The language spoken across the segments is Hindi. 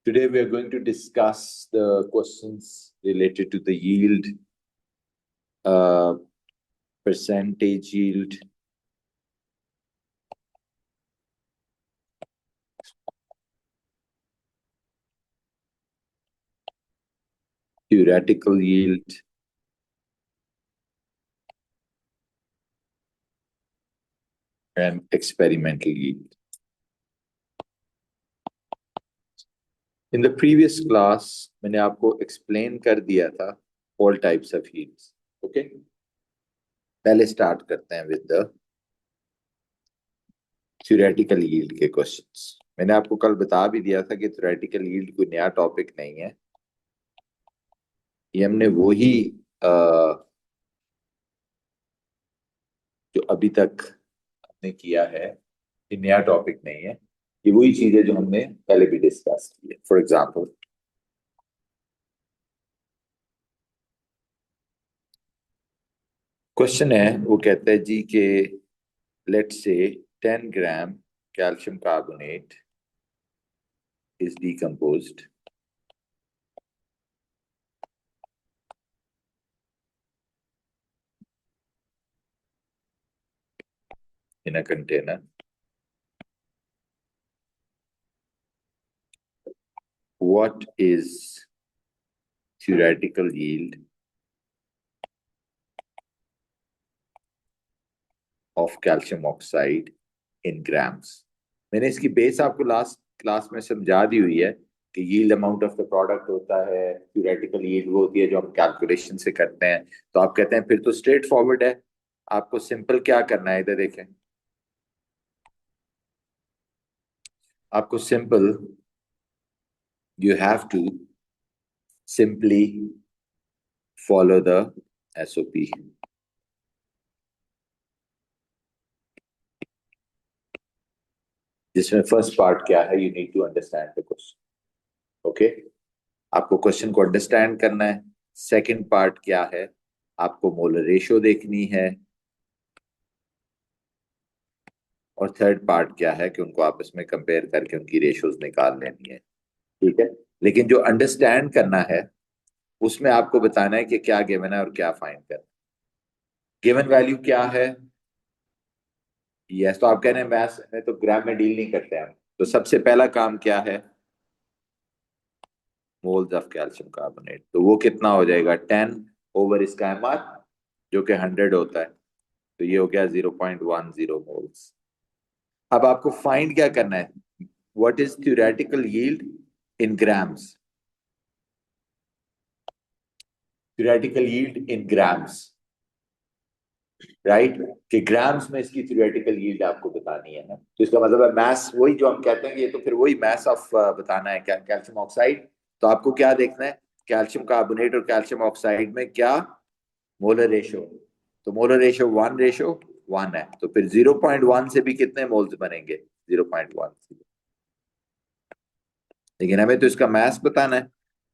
Today we are going to discuss the questions related to the yield, percentage yield, theoretical yield, and experimental yield. In the previous class, मैंने आपको explain कर दिया था all types of yields. Okay? पहले start करते हैं with the theoretical yield के questions. मैंने आपको कल बता भी दिया था कि theoretical yield कोई नया टॉपिक नहीं है. ये हमने वही जो अभी तक हमने किया है, ये नया टॉपिक नहीं है. ये वही चीजें जो हमने पहले भी डिस्कस की है. फॉर एग्जाम्पल, क्वेश्चन है, वो कहता है जी कि let's say 10 gram calcium carbonate is decomposed in a container. What is theoretical yield of calcium oxide in grams? मैंने इसकी बेस आपको लास्ट क्लास में समझा दी हुई है कि yield amount of the product होता है, थ्योरेटिकल यील्ड वो होती है जो हम कैलकुलेशन से करते हैं. तो आप कहते हैं फिर तो स्ट्रेट फॉरवर्ड है, आपको सिंपल क्या करना है, इधर देखें. आपको simple, you have to simply follow the SOP. जिसमें फर्स्ट पार्ट क्या है, you need to understand the question. Okay, आपको क्वेश्चन को अंडरस्टैंड करना है. सेकंड पार्ट क्या है, आपको मोलर रेशियो देखनी है. और थर्ड पार्ट क्या है कि उनको आपस में कंपेयर करके उनकी रेशियोज निकाल लेनी है. ठीक है, लेकिन जो अंडरस्टैंड करना है उसमें आपको बताना है कि क्या गिवन है और क्या फाइंड करना है. गिवन वैल्यू क्या है, यस. तो आप कह रहे हैं मैथ्स में तो ग्राम में डील नहीं करते हैं. तो सबसे पहला काम क्या है, मोल्स ऑफ कैल्शियम कार्बोनेट. तो वो कितना हो जाएगा, 10 ओवर इसका एमआर जो कि 100 होता है. तो ये हो गया 0.10 मोल्स. अब आपको फाइंड क्या करना है, what is theoretical yield in grams. Theoretical yield in grams, right, कि ग्राम्स में इसकी थ्योरेटिकल यील्ड आपको बतानी है ना. तो इसका मतलब है मैथ्स वही जो हम कहते हैं कि ये तो फिर वही मैथ्स ऑफ बताना है कैल्शियम ऑक्साइड. तो आपको क्या देखना है, कैल्शियम कार्बोनेट और कैल्शियम ऑक्साइड में क्या मोलर रेशियो. तो मोलर रेशियो 1:1 है. तो फिर 0.1 से भी कितने मोल्स बनेंगे, 0.1. लेकिन हमें तो इसका मैथ्स बताना है.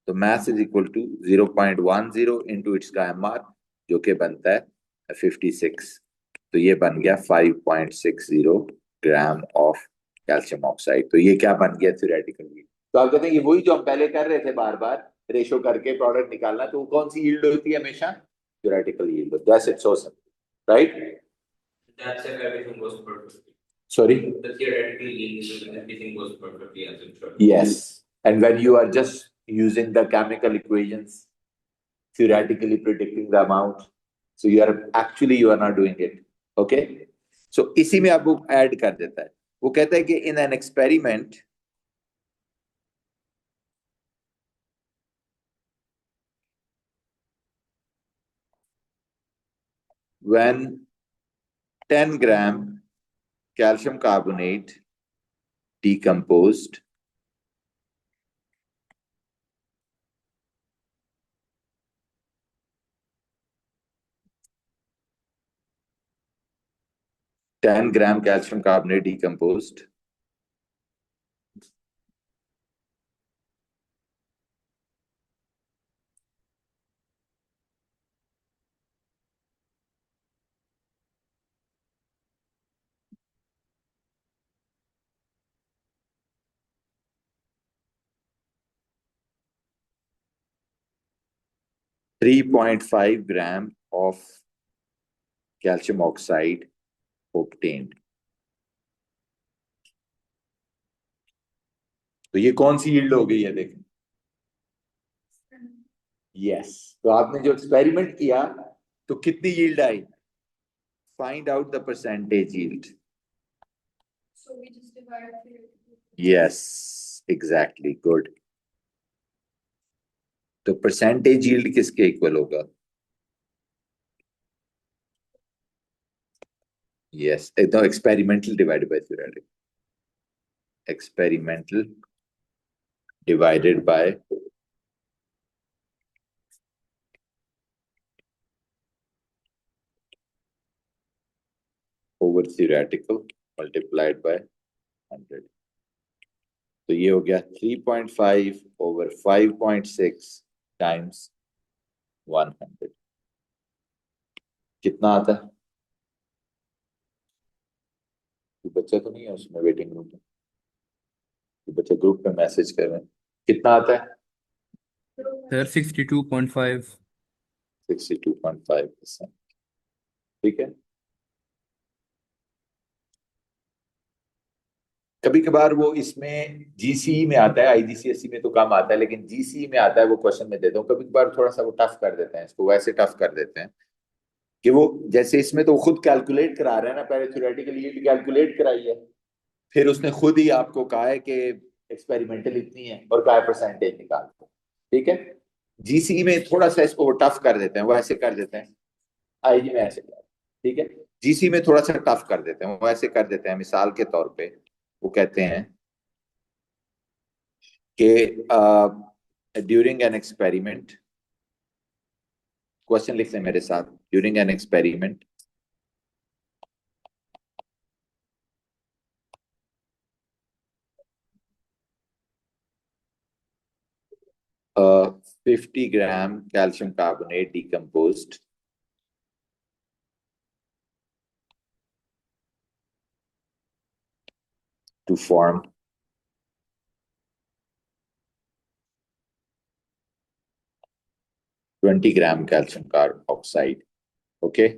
तो maths is equal to 0.10 into its का एमआर जो कि बनता है 56. तो ये बन गया 5.60 ग्राम ऑफ कैल्शियम ऑक्साइड. तो ये क्या बन गया, थ्योरेटिकल यील्ड. तो आप कहते हैं ये वही जो हम पहले कर रहे थे, बार बार रेशो करके प्रोडक्ट निकालना. तो वो कौन सी यील्ड होती है, हमेशा theoretical yield. That's it, so simple, right. That's if everything goes perfectly. Sorry? The theoretical yield is when everything goes perfectly as it should. Yes. And when you are just using the chemical equations, theoretically predicting the amount, so you are not doing it. Okay? So इसी में अब वो ऐड कर देता है. वो कहता है कि in an experiment, when 10 gram calcium carbonate decomposed ten gram calcium carbonate decomposed 3.5 gram of calcium oxide obtained. तो ये कौन सी यील्ड हो गई है देखें। यस, तो आपने जो एक्सपेरिमेंट किया तो कितनी yield I, find out the percentage yield. Yes, exactly, good. तो परसेंटेज यील्ड किसके इक्वल होगा। यस, एकदम experimental divided by theoretical, experimental divided by over theoretical multiplied by 100। तो ये हो गया 3.5 ओवर 5.6 टाइम्स 100। कितना आता है। कोई बच्चा तो नहीं है उसमें वेटिंग रूम में, कोई बच्चा ग्रुप पे मैसेज कर रहे हैं, कितना आता है। सर 62.5। 62.5%। ठीक है। कभी कभार वो इसमें जीसीई में आता है, आईजीसीएसई में तो कम आता है, लेकिन जीसीई में आता है, वो क्वेश्चन में देता हूँ। कभी कभार थोड़ा सा वो टफ कर देते हैं इसको, वैसे टफ कर देते हैं कि वो जैसे इसमें तो खुद कैलकुलेट करा रहे हैं ना, पहले थ्योरेटिकल यील्ड कैलकुलेट कराई है, फिर उसने खुद ही आपको कहा है कि एक्सपेरिमेंटल इतनी है और कहा है परसेंटेज निकाल दो। ठीक है। जीसीई में थोड़ा सा इसको वो टफ कर देते हैं, वो ऐसे कर देते हैं, आईजी में ऐसे कर, ठीक है। जीसी में थोड़ा सा टफ कर देते हैं, वो ऐसे कर देते हैं, मिसाल के तौर पे वो कहते हैं कि ड्यूरिंग एन एक्सपेरिमेंट, क्वेश्चन लिख लें मेरे साथ, during an experiment 50 gram calcium carbonate decomposed to form 20 gram calcium oxide. Okay.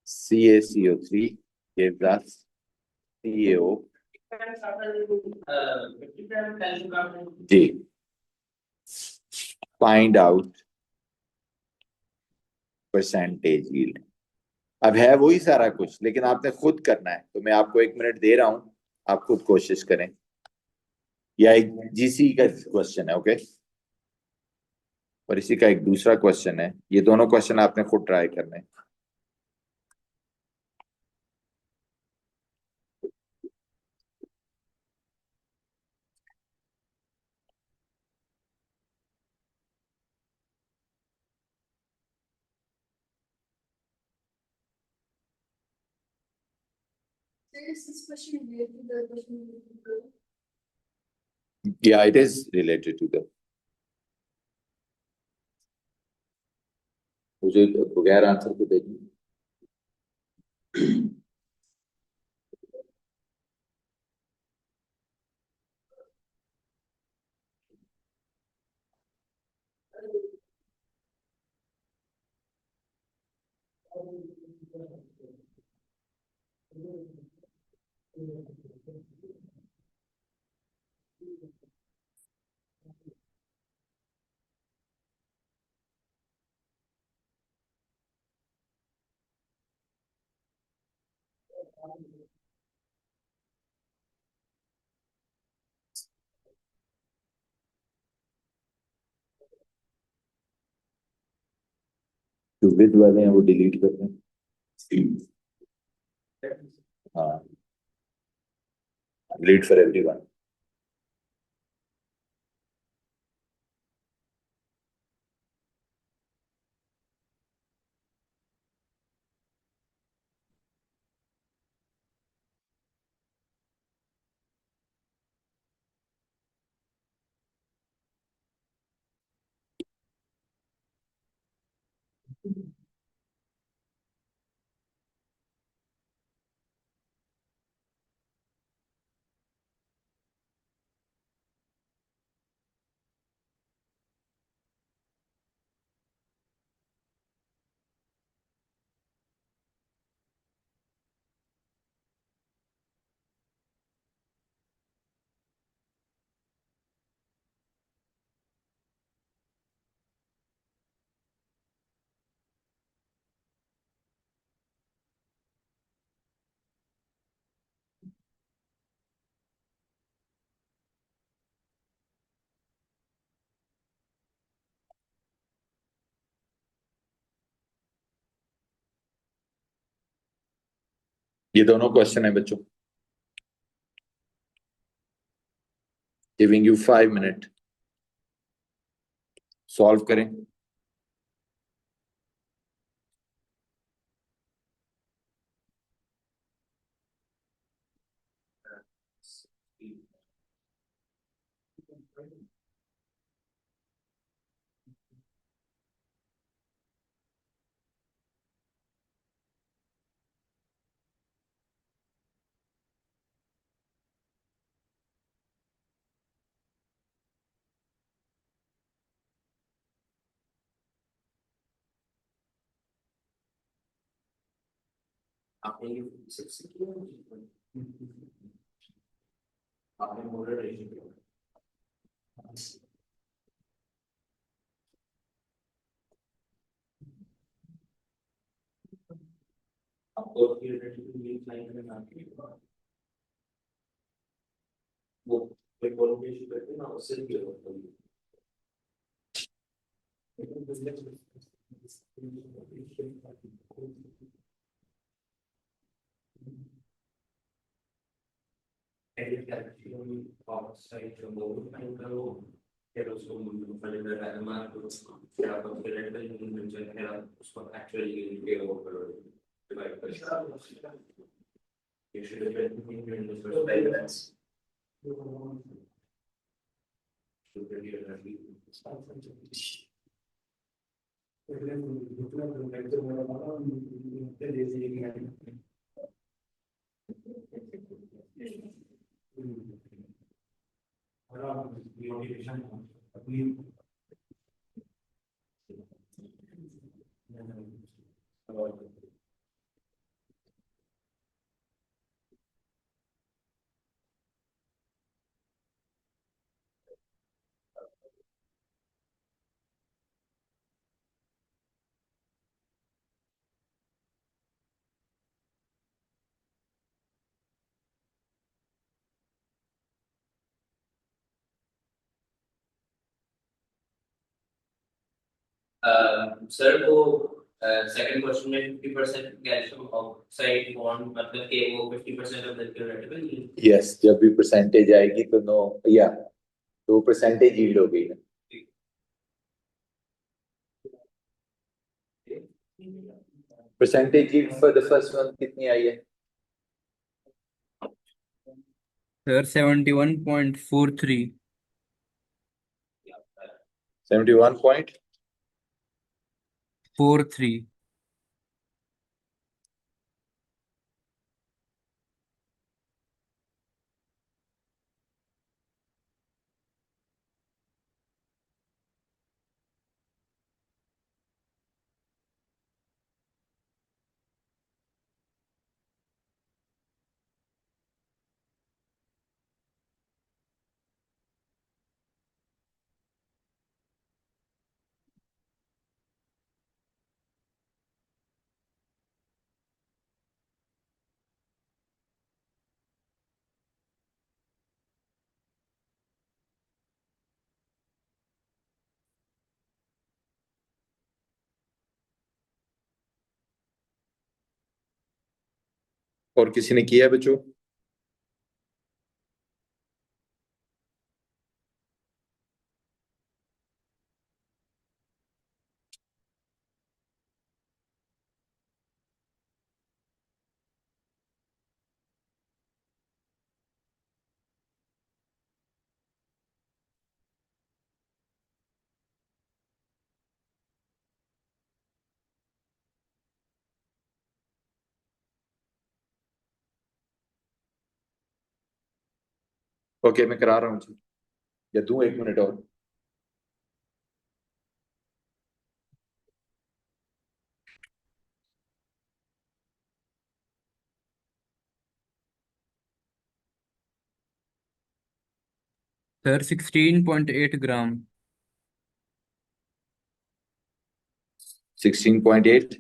CaCO3 gives us CaO. Ji, find out percentage yield. अब है वही सारा कुछ, लेकिन आपने खुद करना है, तो मैं आपको 1 मिनट दे रहा हूं, आप खुद कोशिश करें। या एक जीसी का क्वेश्चन है, ओके। और इसी का एक दूसरा क्वेश्चन है, ये दोनों क्वेश्चन आपने खुद ट्राई करने हैं। Yeah, it is related to the, मुझे बगैर आंसर को देखिए। जो विद वाले हैं वो डिलीट कर दें। हाँ, डिलीट फॉर एवरीवन। ये दोनों क्वेश्चन है बच्चों, गिविंग यू 5 मिनट, सॉल्व करें। आपने सबसे किया आपने मॉडल रेशियो आपको लाइन में ना वो मॉडल रेशियो करते हैं ना उससे भी होता है। edit calculation outside the mode and the heroes who find the dilemma to have a theoretical invention here so actually get over divide by you should have been in the first diagrams. Sir वो सेकंड क्वेश्चन में 50% कैल्शियम ऑक्साइड बॉन्ड मतलब कि वो 50% ऑफ द थियोरेटिकल यस, जब भी परसेंटेज आएगी तो नो, या तो परसेंटेज यील्ड हो गई ना। Percentage yield for the first one कितनी आई है? सर 71.43। 71.43। और किसी ने किया बच्चों? ओके, मैं करा रहा हूँ जी, या दूं 1 मिनट और? सर 16.8 ग्राम। 16.8।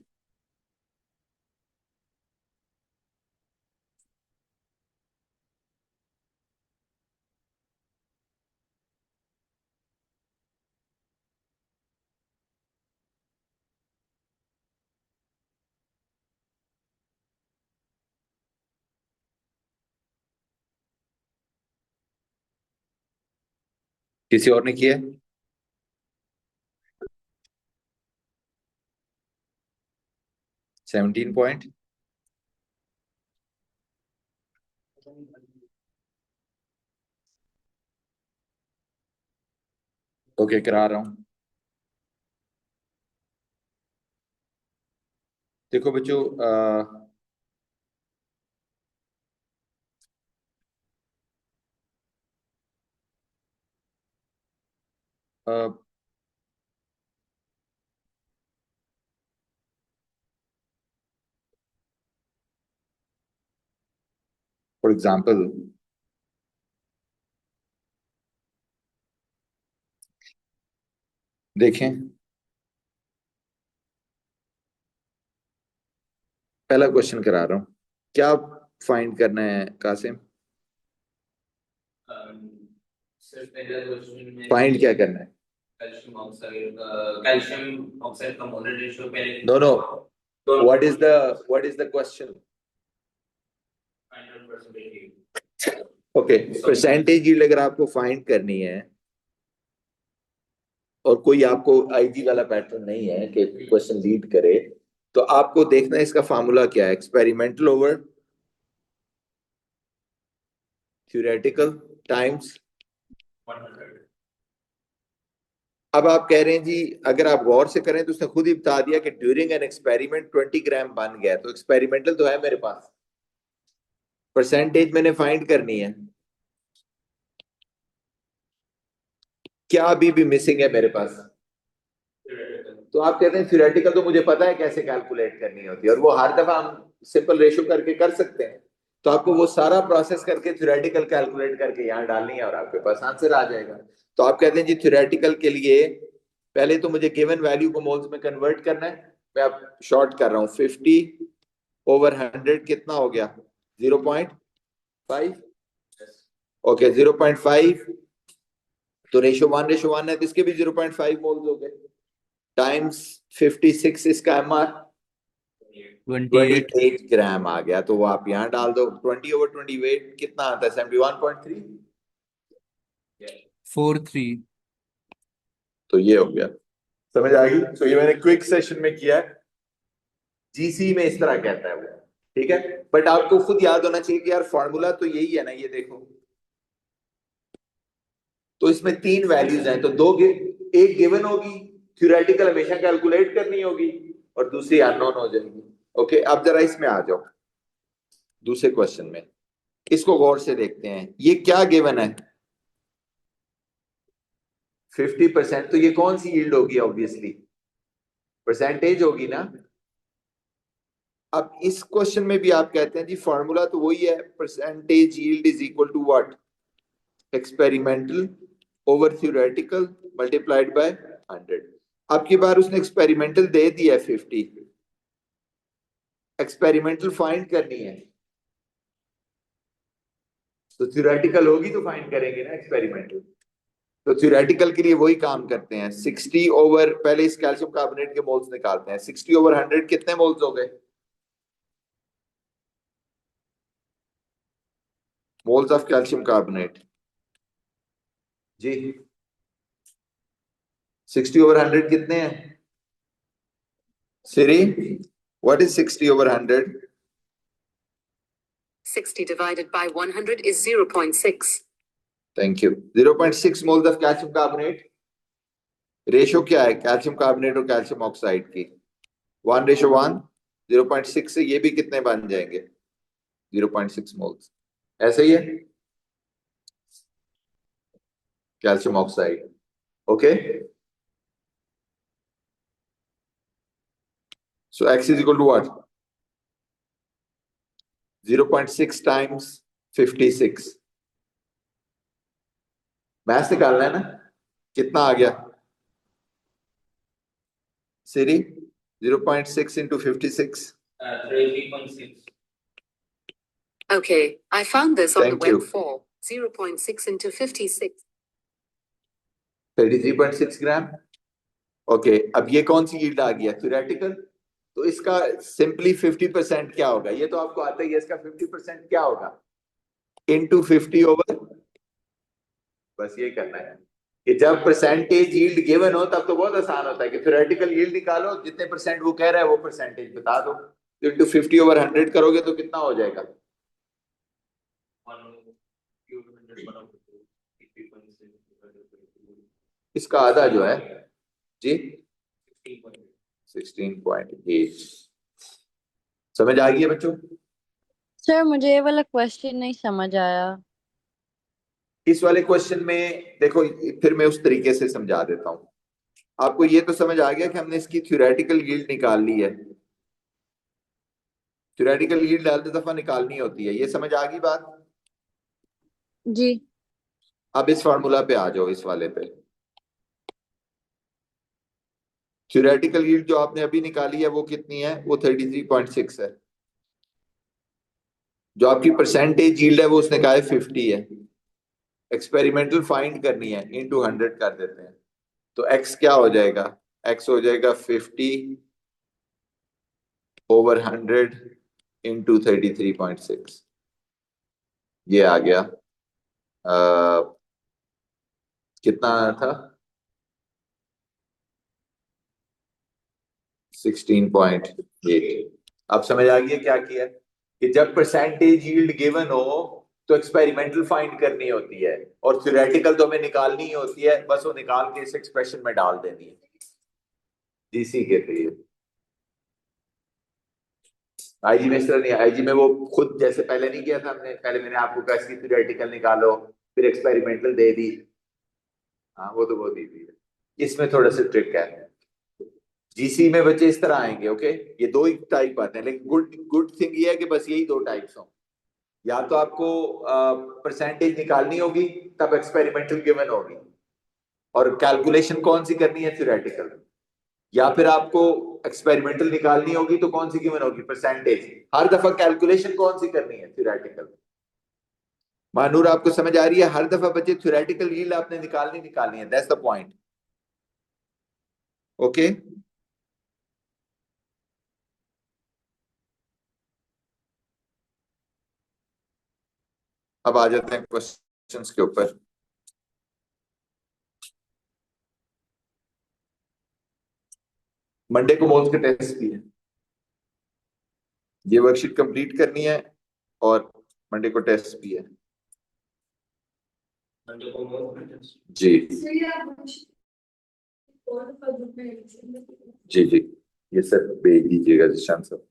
किसी और ने किया है? Seventeen point. ओके, करा रहा हूं। देखो बच्चों, फॉर एग्जाम्पल, देखें, पहला क्वेश्चन करा रहा हूं। क्या फाइंड करना है कासिम? सर पहला क्वेश्चन में फाइंड क्या करना है? कैल्शियम ऑक्साइड का मोलर रेशियो पहले no no, what is the question? 100%। Okay, percentage yield अगर आपको फाइंड करनी है और कोई आपको आईजी वाला पैटर्न नहीं है कि क्वेश्चन लीड करे, तो आपको देखना है इसका फार्मूला क्या है। Experimental over theoretical times 100। अब आप कह रहे हैं जी, अगर आप गौर से करें तो उसने खुद ही बता दिया कि ड्यूरिंग एन एक्सपेरिमेंट 20 ग्राम बन गया, तो एक्सपेरिमेंटल तो है मेरे पास, परसेंटेज मैंने फाइंड करनी है। क्या अभी भी मिसिंग है मेरे पास? तो आप कहते हैं थ्योरेटिकल तो मुझे पता है कैसे कैलकुलेट करनी होती है, और वो हर दफा हम सिंपल रेशियो करके कर सकते हैं। तो आपको वो सारा प्रोसेस करके थ्योरेटिकल कैलकुलेट करके यहाँ डालनी है और आपके पास आंसर आ जाएगा। तो आप कहते हैं जी थ्योरेटिकल के लिए पहले तो मुझे गिवन वैल्यू को मोल्स में कन्वर्ट करना है। मैं अब शॉर्ट कर रहा हूँ। 50/100 कितना हो गया? 0.5। ओके, 0.5। तो रेशो 1 है, तो इसके भी 0.5 मोल्स हो गए, टाइम्स 56 इसका एमआर 28 28 ग्राम आ गया। तो वो आप यहाँ डाल दो। 20/28 कितना आता है? 71.3। 43। तो ये हो गया। समझ आ गई? तो ये मैंने क्विक सेशन में किया है, जीसी में इस तरह कहता है वो, ठीक है। बट आपको खुद याद होना चाहिए कि यार फॉर्मूला तो यही है ना, ये देखो। तो इसमें 3 वैल्यूज हैं, तो एक गिवन होगी, थ्योरेटिकल हमेशा कैलकुलेट करनी होगी, और दूसरी अननोन हो जाएगी। ओके, अब जरा इसमें आ जाओ दूसरे क्वेश्चन में, इसको गौर से देखते हैं। ये क्या गिवन है? 50%। तो ये कौन सी यील्ड होगी? ऑब्वियसली परसेंटेज होगी ना। अब इस क्वेश्चन में भी आप कहते हैं जी फॉर्मूला तो वही है, percentage yield is equal to what? Experimental over theoretical multiplied by 100। अब की बार उसने एक्सपेरिमेंटल दे दिया है 50, एक्सपेरिमेंटल फाइंड करनी है, तो थ्योरेटिकल होगी तो फाइंड करेंगे ना एक्सपेरिमेंटल। तो थ्योरेटिकल के लिए वही काम करते हैं। 60 ओवर, पहले इस कैल्शियम कार्बोनेट के मोल्स निकालते हैं। 60/100 कितने मोल्स हो गए? मोल्स ऑफ कैल्शियम कार्बोनेट जी। 60/100 कितने हैं सिरी? What is 60/100? 60 divided by 100 is 0.6. Thank you. 0.6 moles of calcium carbonate. Ratio क्या है कैल्शियम कार्बोनेट और कैल्शियम ऑक्साइड की? 1:1। 0.6 से ये भी कितने बन जाएंगे? 0.6 मोल्स। ऐसे ही है calcium oxide. Okay, so x is equal to what? 0.6 times 56। Math निकालना है ना, कितना आ गया सिरी? 0.6 into 56। 3.6। Okay, I found this on the Thank web you. for 0.6 into 56. 33.6 gram. Okay, अब ये कौन सी यील्ड आ गया? थ्योरेटिकल। तो इसका सिंपली 50% क्या होगा? ये तो आपको आता ही है। इसका 50% क्या होगा? इनटू 50 ओवर, बस ये करना है। कि जब परसेंटेज यील्ड गिवन हो तब तो बहुत आसान होता है कि थ्योरेटिकल यील्ड निकालो, जितने परसेंट वो कह रहा है वो परसेंटेज बता दो, तो इंटू 50/100 करोगे तो कितना हो जाएगा? इसका आधा जो है जी 16.8। समझ आ गई है बच्चों? सर मुझे ये वाला क्वेश्चन नहीं समझ आया। इस वाले क्वेश्चन में देखो, फिर मैं उस तरीके से समझा देता हूं आपको। ये तो समझ आ गया कि हमने इसकी थ्योरेटिकल यील्ड निकाल ली है। थ्योरेटिकल यील्ड हर दफा निकालनी होती है, ये समझ आ गई बात? जी। अब इस फार्मूला पे आ जाओ, इस वाले पे। थ्योरेटिकल यील्ड जो आपने अभी निकाली है वो कितनी है? वो 33.6 है। जो आपकी परसेंटेज यील्ड है वो उसने कहा है 50 है। एक्सपेरिमेंटल फाइंड करनी है, इनटू 100 कर देते हैं। तो एक्स क्या हो जाएगा? एक्स हो जाएगा 50/100 इंटू 33.6। ये आ गया कितना था? 16.8। अब समझ आ गया क्या किया कि जब परसेंटेज यील्ड गिवन हो तो एक्सपेरिमेंटल फाइंड करनी होती है, और थ्योरेटिकल तो हमें निकालनी ही होती है, बस वो निकाल के इस एक्सप्रेशन में डाल देनी है, जीसी के थ्रू। आईजी में इस तरह नहीं, आईजी में वो खुद जैसे पहले नहीं किया था हमने, पहले मैंने आपको कहा इसकी थ्योरेटिकल निकालो, फिर एक्सपेरिमेंटल दे दी। हाँ वो तो बहुत इजी है। इसमें थोड़ा सा ट्रिक है। जीसी में बच्चे इस तरह आएंगे, ओके। ये दो ही टाइप आते हैं, लेकिन गुड गुड थिंग ये है कि बस यही दो टाइप्स हों। या तो आपको परसेंटेज निकालनी होगी, तब एक्सपेरिमेंटल गिवन होगी, और कैलकुलेशन कौन सी करनी है? थ्योरेटिकल। या फिर आपको एक्सपेरिमेंटल निकालनी होगी तो कौन सी गिवन होगी? परसेंटेज। हर दफा कैलकुलेशन कौन सी करनी है? थ्योरेटिकल। महानूर आपको समझ आ रही है? हर दफा बच्चे थ्योरेटिकल यील्ड आपने निकालनी है, दैट्स द पॉइंट। ओके। अब आ जाते हैं क्वेश्चंस के ऊपर। मंडे को मोल्स के टेस्ट भी है, ये वर्कशीट कंप्लीट करनी है, और मंडे को टेस्ट भी है जी। जी जी, ये सब भेज दीजिएगा जिशान सर।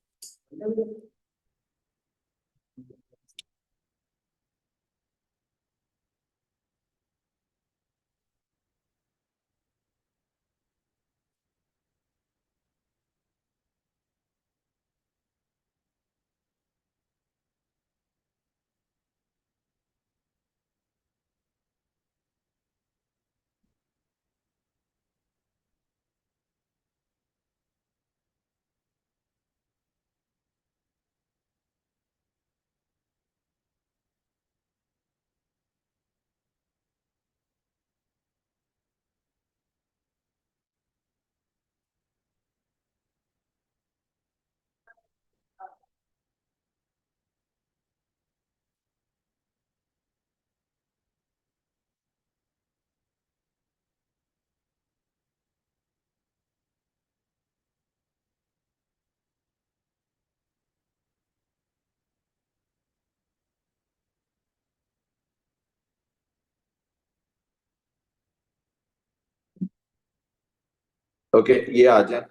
ओके, ये आ जाए।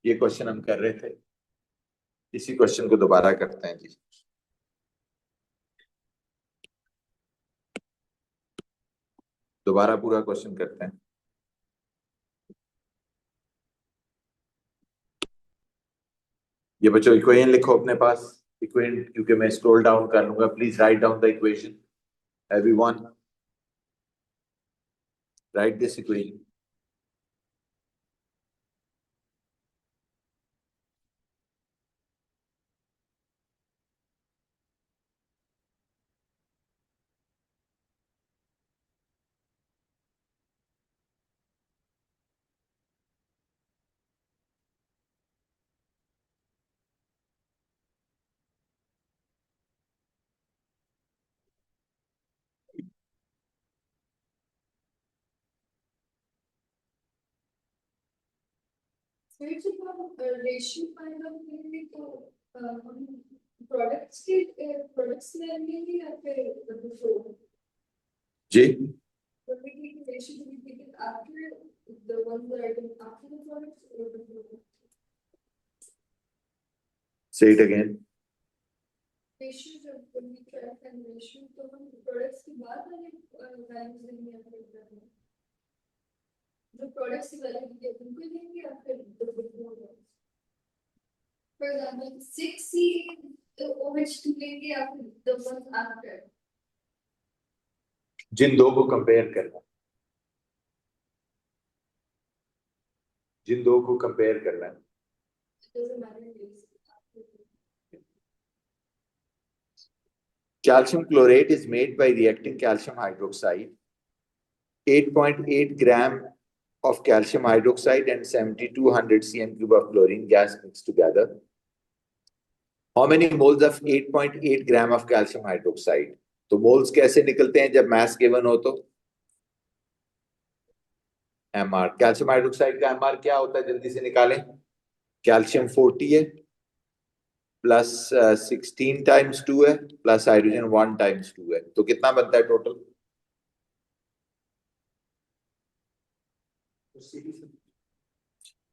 ये क्वेश्चन हम कर रहे थे, इसी क्वेश्चन को दोबारा करते हैं जी। दोबारा पूरा क्वेश्चन करते हैं। ये बच्चों इक्वेशन लिखो अपने पास। इक्वेशन, क्योंकि मैं स्क्रॉल डाउन कर लूंगा, please write down the equation everyone. Right this equation. फिर जब हम रेशियो फाइंड आउट करेंगे तो हम प्रोडक्ट्स लेंगे या फिर जी when we take the ratio, do we take it after the ones that are done after the products or before? say it again. Ratio जब when we track and ratio तो हम products के बाद वाले values लेंगे या फिर बाद में? जो products की value दी है उनको लेंगे या फिर the before ones? For example, 6C OH2 लेंगे या फिर the ones after? जिन दो को कंपेयर करना, जिन दो को कंपेयर करना है। It doesn't matter if Calcium chlorate is made by reacting calcium hydroxide. 8.8 gram of calcium hydroxide and 7200 cm cube of chlorine gas mixed together. How many moles of 8.8 gram of calcium hydroxide? तो मोल्स कैसे निकलते हैं जब मास गिवन हो तो एमआर। कैल्शियम हाइड्रोक्साइड का एमआर क्या होता है, जल्दी से निकालें। कैल्शियम 40 है प्लस 16 टाइम्स 2 है प्लस हाइड्रोजन 1 टाइम्स 2 है, तो कितना बनता है total?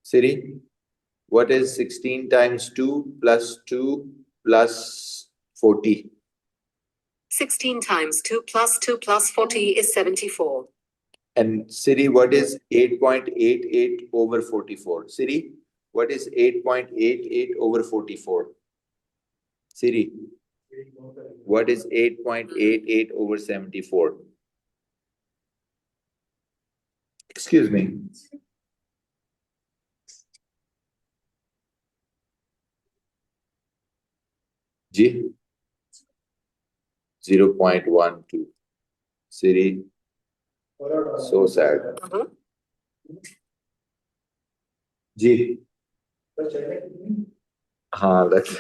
Siri, what is 16 times 2 plus 2 plus 40? 16 times 2 plus 40 is 74. And Siri, what is 8.88 over 44? Siri, what is 8.88 over 44? Siri, what is 8.88 over 74? Excuse me. Ji? 0.12. Siri, so sad. जी हाँ that's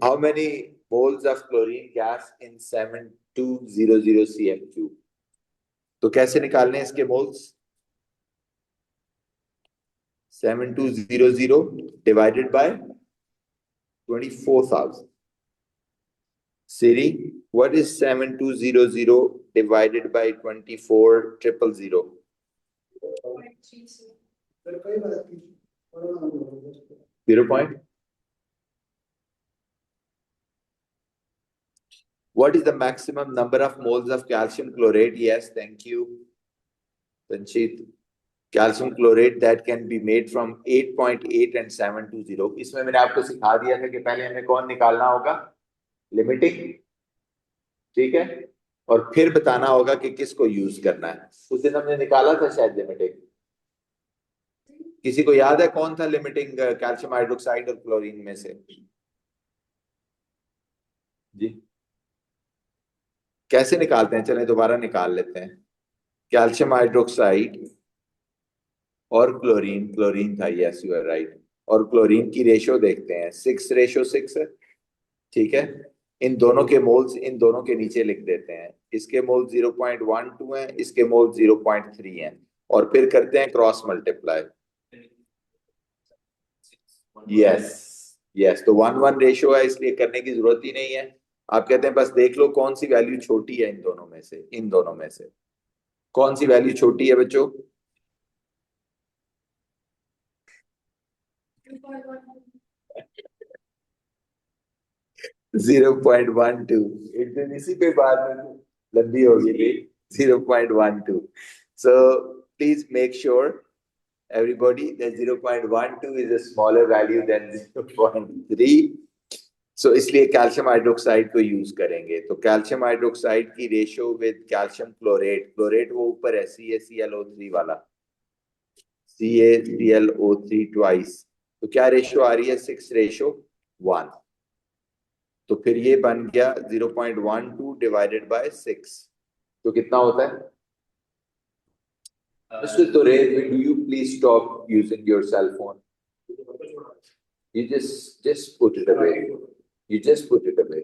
how many moles of chlorine gas in 7200 cm3? तो कैसे निकालने हैं इसके moles? 7200 divided by 24,000. Siri, what is 7200 divided by 24,000? 0 point. What is the maximum number of moles of calcium chlorate? Yes, thank you, Tanshit. Calcium chlorate that can be made from 8.8 and 720. इसमें मैंने आपको सिखा दिया था कि पहले हमें कौन निकालना होगा, लिमिटिंग, ठीक है, और फिर बताना होगा कि किसको यूज करना है। उस दिन हमने निकाला था शायद लिमिटिंग, किसी को याद है कौन था लिमिटिंग कैल्शियम हाइड्रोक्साइड और क्लोरीन में से? जी कैसे निकालते हैं, चलें दोबारा निकाल लेते हैं। कैल्शियम हाइड्रोक्साइड और क्लोरीन, क्लोरीन था, यस यू आर राइट, और क्लोरीन की रेशो देखते हैं, 6:6 है, ठीक है। इन दोनों के मोल्स इन दोनों के नीचे लिख देते हैं, इसके मोल 0.12 हैं, इसके मोल 0.3 हैं, और फिर करते हैं क्रॉस मल्टीप्लाई। यस यस, तो 1:1 रेशो है, इसलिए करने की जरूरत ही नहीं है। आप कहते हैं बस देख लो कौन सी वैल्यू छोटी है इन दोनों में से, इन दोनों में से कौन सी वैल्यू छोटी है बच्चों? 0.12। एक दिन इसी पे बात में लंबी होगी भाई, 0.12। So please make sure everybody that 0.12 is a smaller value than 0.3. So इसलिए कैल्शियम हाइड्रोक्साइड को यूज करेंगे। तो कैल्शियम हाइड्रोक्साइड की ratio with calcium chlorate, chlorate वो ऊपर है CaClO3 वाला, CaClO3 ट्वाइस, तो क्या रेशो आ रही है? 6:1। तो फिर ये बन गया 0.12 डिवाइडेड बाय 6, तो कितना होता है? Mr. Torre, do you please stop using your cell phone? You just put it away. You just put it away.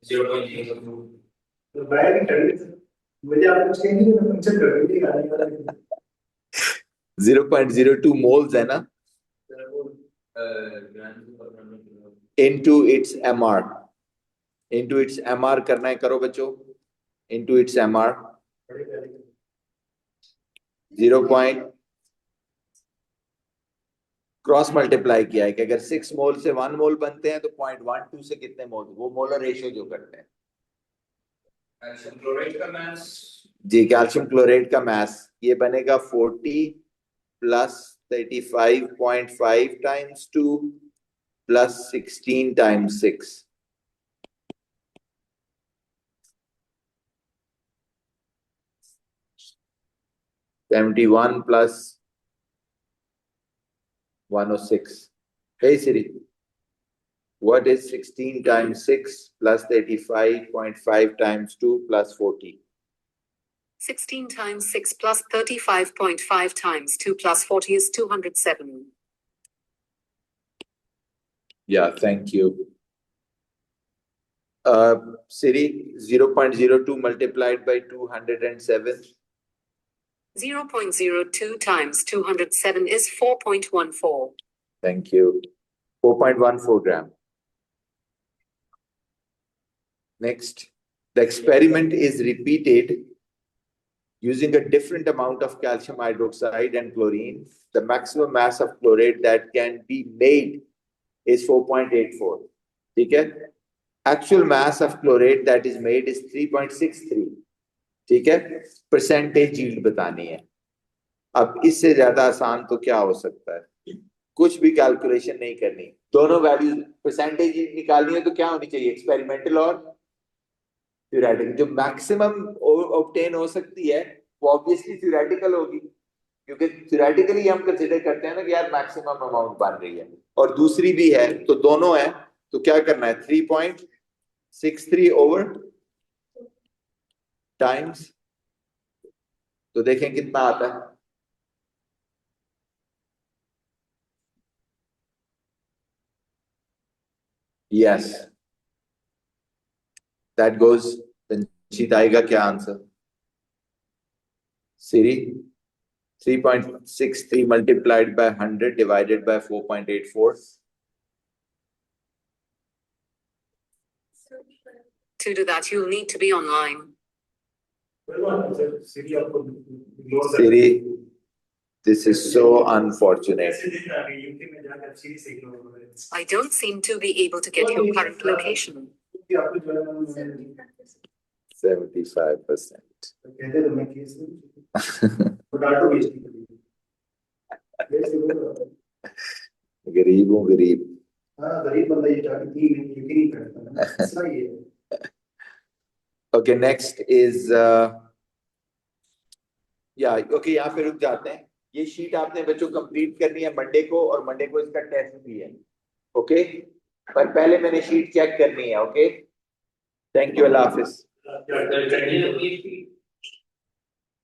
0.02 मुझे आप कुछ कहेंगे मैं फंक्शन कर दूंगी गाने वाला 0.02 moles है ना into its MR करना है, करो बच्चों, into its MR 0. Cross multiply किया है कि अगर 6 मोल से 1 मोल बनते हैं तो 0.12 से कितने मोल, वो मोलर रेशियो जो करते हैं। कैल्शियम क्लोराइड का मास जी, कैल्शियम क्लोराइड का मास ये बनेगा 40 plus 35.5 times 2 plus 16 times 6, 71 plus 106. Hey Siri, what is 16 times 6 plus 35.5 times 2 plus 40? 16 times 6 plus 35.5 times 2 plus 40 is 207. Yeah, thank you. Siri, 0.02 multiplied by 207. 0.02 times 207 is 4.14. Thank you. 4.14 gram. Next, the experiment is repeated using a different amount of calcium hydroxide and chlorine. The maximum mass of chlorate that can be made is 4.84. ठीक है? Actual mass of chlorate that is made is 3.63. ठीक है? Percentage yield बतानी है। अब इससे ज्यादा आसान तो क्या हो सकता है? कुछ भी कैलकुलेशन नहीं करनी, दोनों वैल्यू परसेंटेज निकालनी है तो क्या होनी चाहिए, एक्सपेरिमेंटल और थ्योरेटिकल। जो मैक्सिमम ऑब्टेन हो सकती है वो ऑब्वियसली थ्योरेटिकल होगी, क्योंकि थ्योरेटिकली हम कंसीडर करते हैं ना कि यार मैक्सिमम अमाउंट बन रही है, और दूसरी भी है तो दोनों है, तो क्या करना है 3.63 ओवर टाइम्स, तो देखें कितना आता है। यस, दैट गोज, रंजीत आएगा क्या answer? Siri, 3.63 multiplied by 100 divided by 4.84. To do that, you'll need to be online. Siri, this is so unfortunate. I don't seem to be able to get your current location. 75%. गरीब हूँ गरीब। गरीब बंदा ये चाहती नहीं करता है। Okay, next is okay, यहाँ पे रुक जाते हैं। ये शीट आपने बच्चों कंप्लीट करनी है मंडे को, और मंडे को इसका टेस्ट भी है। ओके, पर पहले मैंने शीट चेक करनी है। Okay, thank you, Allah Hafiz.